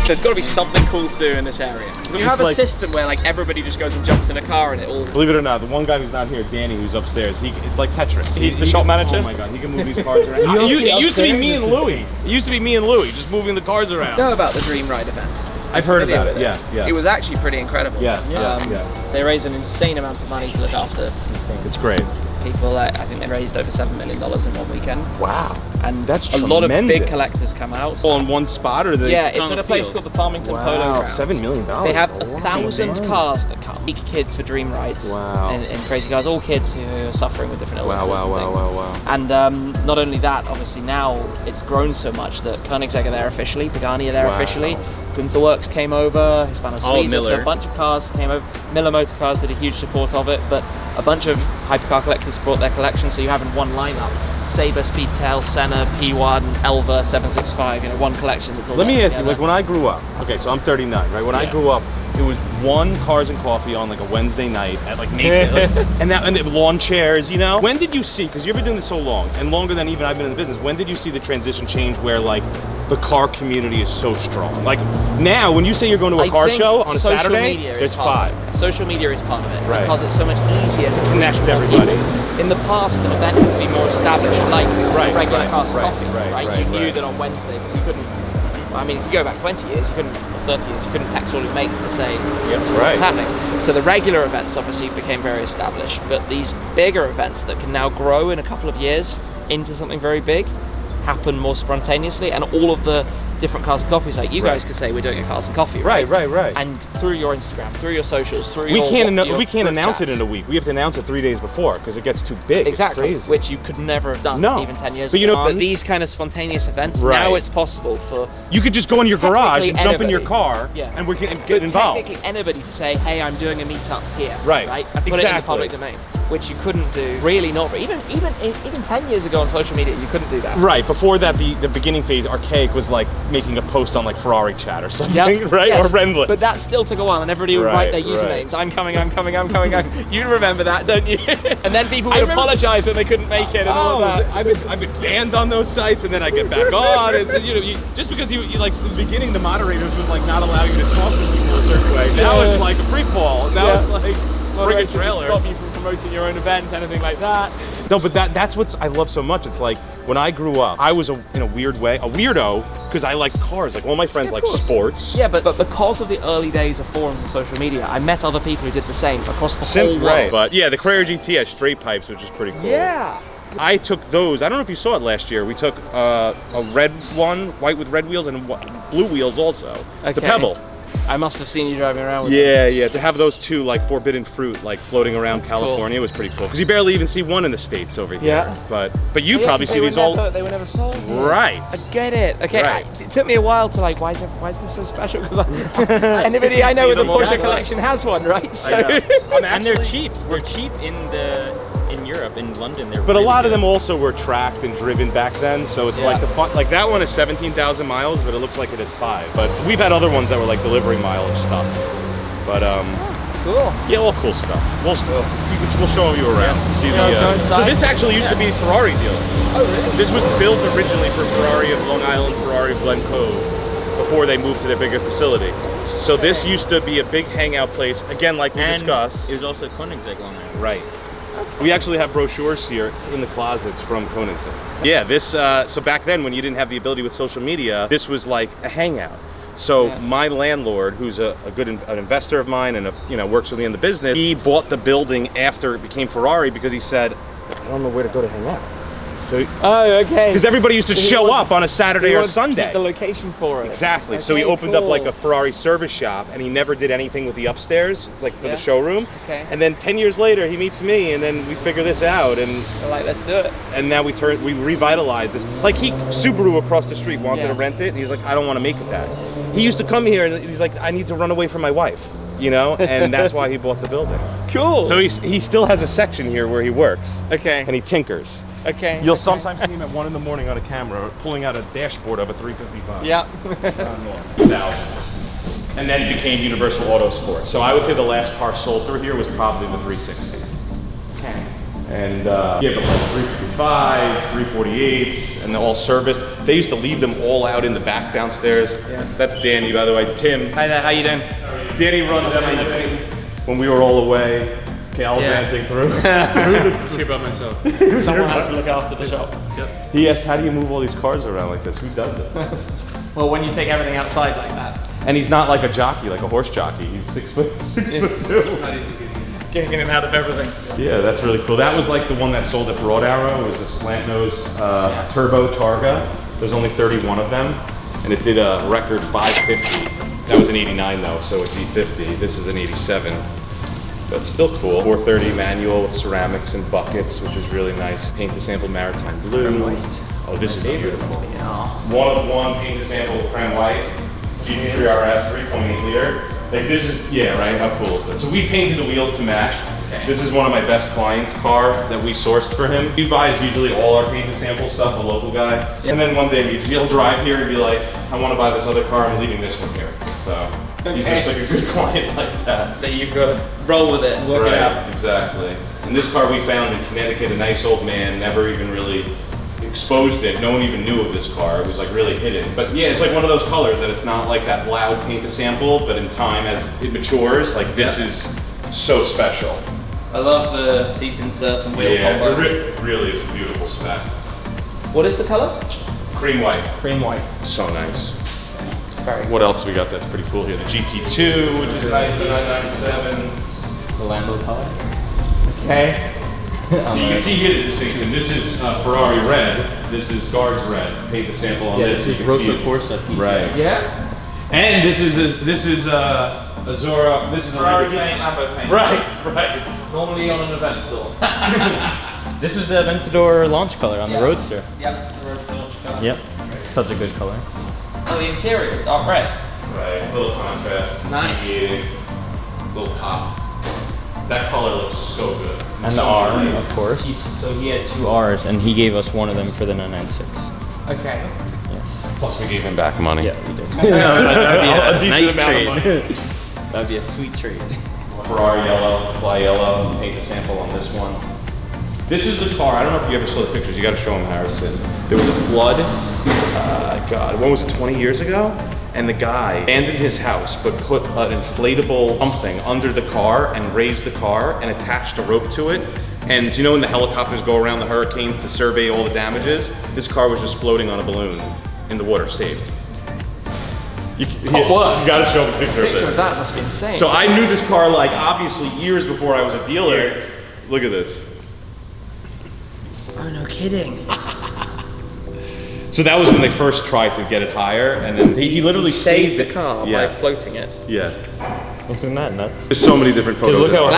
There's got to be something cool to do in this area. You have a system where like everybody just goes and jumps in a car and it all... Believe it or not, the one guy who's not here, Danny, who's upstairs, it's like Tetris. He's the shop manager? Oh my god, he can move these cars around. It used to be me and Louie. It used to be me and Louie, just moving the cars around. You know about the Dream Ride event? I've heard about it, yeah. It was actually pretty incredible. Yeah. They raise an insane amount of money to look after It's great. people. I think they raised over $7 million in one weekend. Wow. And that's a lot of big collectors come out. All in one spot, or yeah, it's at a place called the Farmington Polo Grounds. $7 million. They have 1,000 cars that come. Big kids for dream rides. Wow. In crazy cars, all kids who are suffering with different illnesses. Wow. And not only that, obviously now it's grown so much that Koenigsegg are there officially, Pagani are there officially. Gunther Works came over, Hispano Suiza, so a bunch of cars came over. Miller Motor Cars did a huge support of it, but a bunch of hypercar collectors brought their collection, so you have in one lineup Sabre, Speedtail, Senna, P1, Elva, 765, you know, one collection that's all. Let me ask you, like when I grew up, okay, so I'm 39, right? When I grew up, it was one Cars and Coffee on like a Wednesday night at like nature, and the lawn chairs, you know? When did you see, because you've been doing this so long, and longer than even I've been in the business, when did you see the transition change where like the car community is so strong? Like now, when you say you're going to a car show on a Saturday, there's 5. Social media is part of it, because it's so much easier to connect everybody. In the past, an event had to be more established, like regular Cars and Coffee, right? You knew that on Wednesday, because you couldn't, I mean, if you go back 20 years, you couldn't, or 30 years, you couldn't text all your mates to say, this is what's happening. So the regular events obviously became very established, but these bigger events that can now grow in a couple of years into something very big happen more spontaneously, and all of the different Cars and Coffees, like you guys could say we're doing a Cars and Coffee, right? And through your Instagram, through your socials, through your we can't announce it in a week. We have to announce it 3 days before because it gets too big. Exactly, which you could never have done even 10 years ago. You know, but these kind of spontaneous events, now it's possible for... You could just go in your garage and jump in your car and we can get involved. Technically anybody to say, hey, I'm doing a meetup here, right? And put it in the public domain, which you couldn't do, really not, even 10 years ago on social media, you couldn't do that. Right, before that, the beginning phase, Archaic was like making a post on like Ferrari chat or something, right? Yes. Or Rendless. But that still took a while, and everybody would write their usernames. I'm coming. You remember that, don't you? And then people would apologize when they couldn't make it and all of that. I've been banned on those sites, and then I get back on. It's, you know, just because you like in the beginning, the moderators would like not allow you to talk to people a certain way. Now it's like a free fall. Now it's like bring a trailer. Stop you from promoting your own event, anything like that. No, but that's what I love so much. It's like when I grew up, I was in a weird way a weirdo because I liked cars. Like all my friends like sports. Yeah, but because of the early days of forums and social media, I met other people who did the same across the whole world. Right. But yeah, the Carrera GT has straight pipes, which is pretty cool. Yeah. I took those. I don't know if you saw it last year. We took a red one, white with red wheels, and blue wheels also. The Pebble. I must have seen you driving around with them. Yeah. To have those two like forbidden fruit like floating around California was pretty cool. Because you barely even see one in the States over here. Yeah. But you probably see these all. They were never sold. Right. I get it. Okay. It took me a while to like, why is this so special? Because anybody I know with a Porsche collection has one, right? So. And they're cheap. They're cheap in Europe, in London. They're but a lot of them also were tracked and driven back then, so it's like the fun. Like that one is 17,000 miles, but it looks like it is 5. But we've had other ones that were like delivering mileage stuff. But cool. Yeah, all cool stuff. We'll show you around. See so this actually used to be a Ferrari dealer. Oh really? This was built originally for Ferrari of Long Island, Ferrari of Glen Cove, before they moved to their bigger facility. So this used to be a big hangout place. Again, like we discussed. It was also Koenigsegg Long Island. Right. We actually have brochures here in the closets from Koenigsegg. Yeah, this, so back then when you didn't have the ability with social media, this was like a hangout. So my landlord, who's an investor of mine and works with me in the business, he bought the building after it became Ferrari because he said, I don't know where to go to hang out. So, because everybody used to show up on a Saturday or Sunday. The location for it. Exactly. So he opened up like a Ferrari service shop, and he never did anything with the upstairs, like for the showroom. Okay. And then 10 years later, he meets me, and then we figure this out, and we're like, let's do it. And now we revitalized this. Like Subaru across the street wanted to rent it, and he's like, I don't want to make it that. He used to come here, and he's like, I need to run away from my wife. And that's why he bought the building. Cool. So he still has a section here where he works. Okay. And he tinkers. Okay. You'll sometimes see him at 1 in the morning on a camera pulling out a dashboard of a 355. Yeah. And then it became Universal Auto Sport. So I would say the last car sold through here was probably the 360. Okay. And yeah, but like 355s, 348s, and they're all serviced. They used to leave them all out in the back downstairs. Yeah. That's Danny, by the way. Tim. Hi there, how you doing? Danny runs everything. When we were all away, gallivanting through. Shit about myself. Someone has to look after the shop. Yep. He asked, how do you move all these cars around like this? Who does it? Well, when you take everything outside like that. And he's not like a jockey, like a horse jockey. He's 6'2". Getting in and out of everything. Yeah, that's really cool. That was like the one that sold at Broad Arrow. It was a slant nose turbo Targa. There's only 31 of them, and it did a record 550. That was an 89 though, so a G50. This is an 87. But still cool. 430 manual with ceramics and buckets, which is really nice. Paint to sample maritime blue. Oh, this is beautiful. Yeah. 1 of 1 paint to sample creme white. GT3 RS 3.8 liter. Like this is, yeah, right? How cool is that? So we painted the wheels to match. Okay. This is one of my best clients' car that we sourced for him. He buys usually all our paint to sample stuff, a local guy. Yep. And then one day he'll drive here and be like, I want to buy this other car, I'm leaving this one here. So he's just like a good client like that. So you've got to roll with it and work it out. Exactly. And this car we found in Connecticut, a nice old man, never even really exposed it. No one even knew of this car. It was like really hidden. But yeah, it's like one of those colors that it's not like that loud paint to sample, but in time as it matures, like this is so special. I love the seat inserts and wheel combo. It really is a beautiful spec. What is the color? Cream white. Cream white. So nice. Very What else we got that's pretty cool here? The GT2, which is nice, the 997. The Lambo color. Okay. So you can see here the distinction. This is Ferrari red. This is Garde's red. Paint the sample on this. This is Rosa Corsa. Right. Yeah. And this is Azura. This is Ferrari paint, Lambo paint. Right. Normally on an Aventador. This is the Aventador launch color on the Roadster. Yep, the Roadster launch color. Yep. Such a good color. Oh, the interior, dark red. Right. Little contrast. Nice. Little pops. That color looks so good. And the R, of course. So he had 2 R's, and he gave us one of them for the 996. Okay. Yes. Plus we gave him back money. Yeah, we did. That'd be a decent nice amount of trade. That'd be a sweet trade. Ferrari yellow, fly yellow, paint the sample on this one. This is the car, I don't know if you ever saw the pictures, you gotta show them, Harrison. There was a flood, God, when was it, 20 years ago? And the guy abandoned his house, but put an inflatable something under the car and raised the car and attached a rope to it. And you know when the helicopters go around the hurricanes to survey all the damages? This car was just floating on a balloon in the water, saved. You gotta show the picture of this. That must be insane. So I knew this car like obviously years before I was a dealer. Look at this. Oh, no kidding. So that was when they first tried to get it higher, and then he literally saved the car by floating it. Yes. Isn't that nuts? There's so many different photos. Look how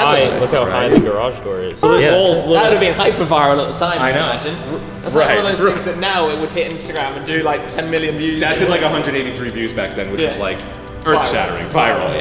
Clever, high the garage door is. Yeah. That would have been hyper viral at the time, I know. imagine. That's like one of those things that now it would hit Instagram and do like 10 million views. That did like 183 views back then, which was like earth-shattering, viral.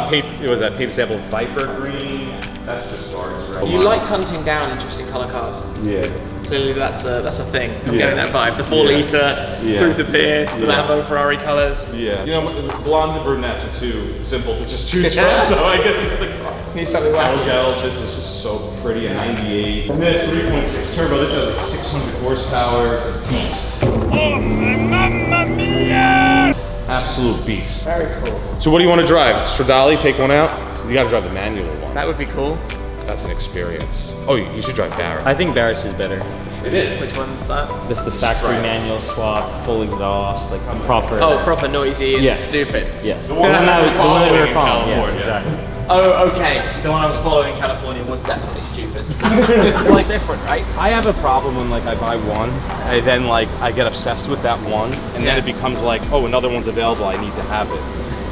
Paint sample Viper green. That's just stars, right? You like hunting down interesting color cars. Yeah. Clearly that's a thing. I'm getting that vibe. The 4 litre, through to Pierce, the Lambo Ferrari colors. Yeah. You know, blondes and brunettes are too simple to just choose from, so I get these the car. Need something wacky. This is just so pretty, a 98. And this 3.6 turbo, this has like 600 horsepower, it's a beast. Oh, mamma mia! Absolute beast. Very cool. So what do you want to drive? Stradale, take one out? You gotta drive the manual one. That would be cool. That's an experience. Oh, you should drive Barrett. I think Barrett's is better. It is. Which one's that? This is the factory manual swap, full exhaust, like proper. Oh, proper noisy and Yes. stupid. Yes. The one that we were following in California. Yeah, exactly. Oh, okay. The one I was following in California was definitely stupid. It's like different, right? I have a problem when like I buy one, and then like I get obsessed with that one, and then it becomes like, oh, another one's available, I need to have it.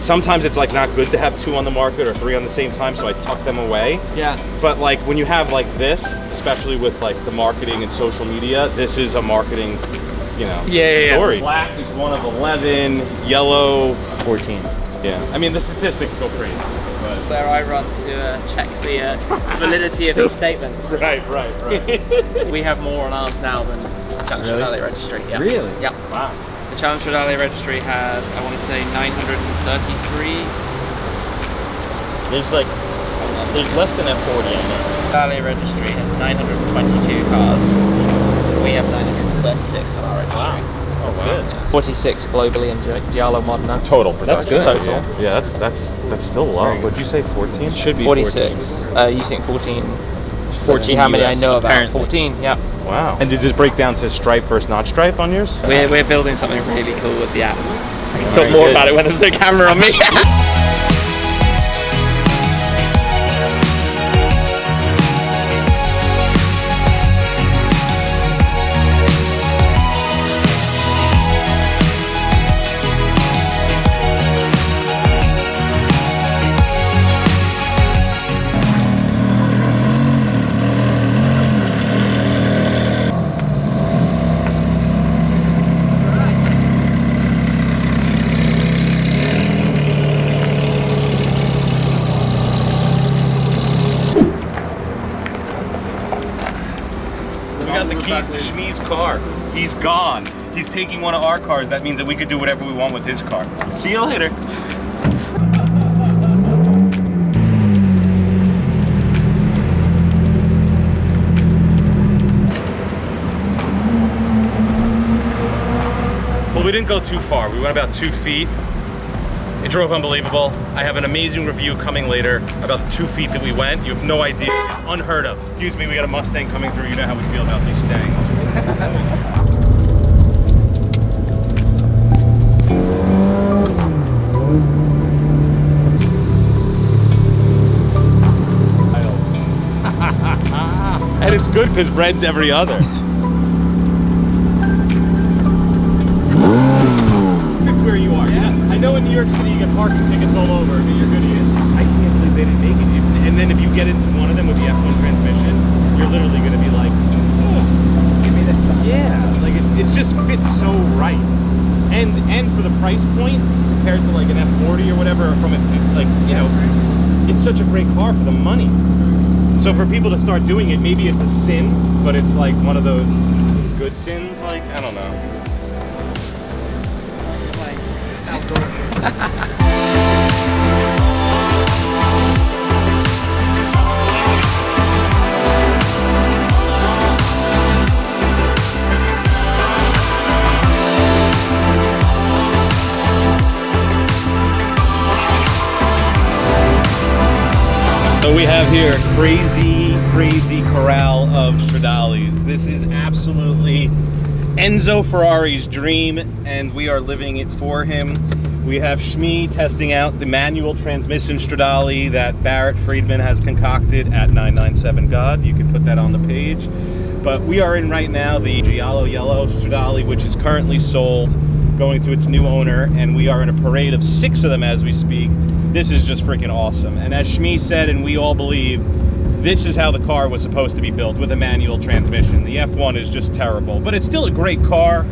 Sometimes it's like not good to have 2 on the market or 3 on the same time, so I tuck them away. Yeah. But like when you have like this, especially with like the marketing and social media, this is a marketing, you know, story. Black is 1 of 11, yellow 14. Yeah. I mean the statistics go crazy. But Where I run to check the validity of these statements. Right. We have more on ours now than Challenge Stradale registry. Yeah. Really? Yep. Wow. The Challenge Stradale registry has, I want to say, 933. There's like There's less than F40, I know. Stradale registry has 922 cars. We have 936 on our registry. Wow. That's good. Yeah. 46 globally in Giallo Modena. Total. That's good. Total. Yeah, that's still low. Would you say 14? Should be 46. 14. You think 14? 14. How many I know about? Apparently. 14. Yeah. Wow. And did this break down to stripe versus not stripe on yours? We're building something really cool with the app. I can Very talk more good. about it when there's no camera on me. We got the keys to Shmee's car. He's gone. He's taking one of our cars. That means that we could do whatever we want with his car. See you later. Well, we didn't go too far. We went about 2 feet. It drove unbelievable. I have an amazing review coming later about the 2 feet that we went. You have no idea. It's unheard of. Excuse me, we got a Mustang coming through. You know how we feel about these Stangs. And it's good because red's every other. Where you are. Yeah. I know in New York City you get parking tickets all over, but you're good at it. I can't believe they didn't make it. And then if you get into one of them with the F1 transmission, you're literally going to be like, oh, give me this stuff. Yeah, like it just fits so right. And for the price point compared to like an F40 or whatever, from its like, you know, it's such a great car for the money. So for people to start doing it, maybe it's a sin, but it's like one of those good sins. Like, I don't know. So we have here a crazy corral of Stradales. This is absolutely Enzo Ferrari's dream, and we are living it for him. We have Shmee testing out the manual transmission Stradale that Barrett Friedman has concocted at 997 Garde. You can put that on the page. But we are in right now the Giallo Yellow Stradale, which is currently sold, going to its new owner, and we are in a parade of 6 of them as we speak. This is just freaking awesome. And as Shmee said, and we all believe, this is how the car was supposed to be built, with a manual transmission. The F1 is just terrible, but it's still a great car.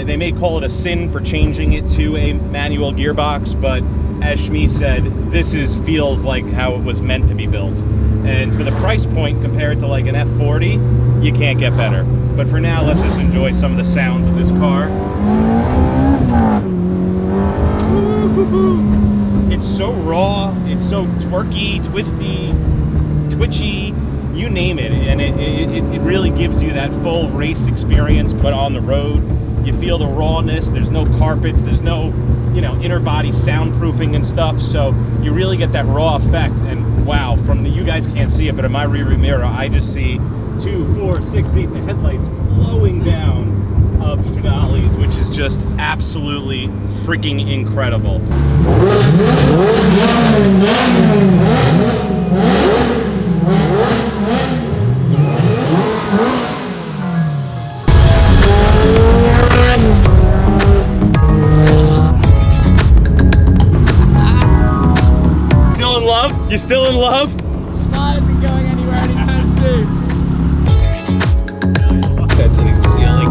They may call it a sin for changing it to a manual gearbox, but as Shmee said, this feels like how it was meant to be built. And for the price point compared to like an F40, you can't get better. But for now, let's just enjoy some of the sounds of this car. It's so raw, it's so twerky, twisty, twitchy, you name it, and it really gives you that full race experience, but on the road. You feel the rawness, there's no carpets, there's no, you know, inner body soundproofing and stuff, so you really get that raw effect. And wow, from the, you guys can't see it, but in my rearview mirror, I just see 2, 4, 6, 8, the headlights flowing down of Stradales, which is just absolutely freaking incredible. Still in love? You still in love? Smile isn't going anywhere anytime soon. That's hitting the ceiling.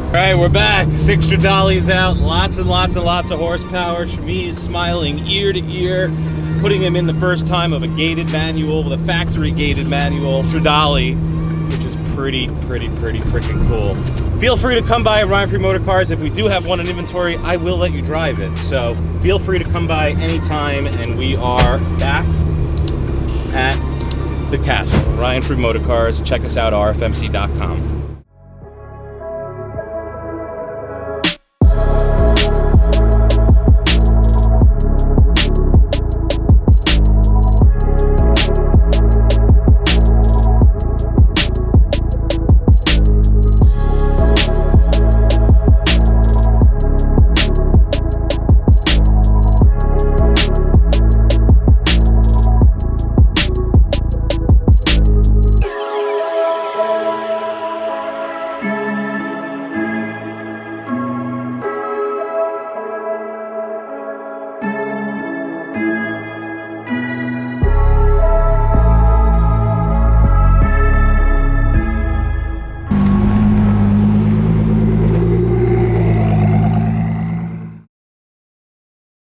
All right, we're back. 6 Stradales out, lots and lots and lots of horsepower. Shmee is smiling ear to ear, putting him in the first time of a gated manual, with a factory gated manual Stradale, which is pretty freaking cool. feel free to come by Ryan Free Motor Cars. If we do have one in inventory, I will let you drive it. So feel free to come by anytime, and we are back at the castle. Ryan Free Motor Cars. Check us out, rfmc.com.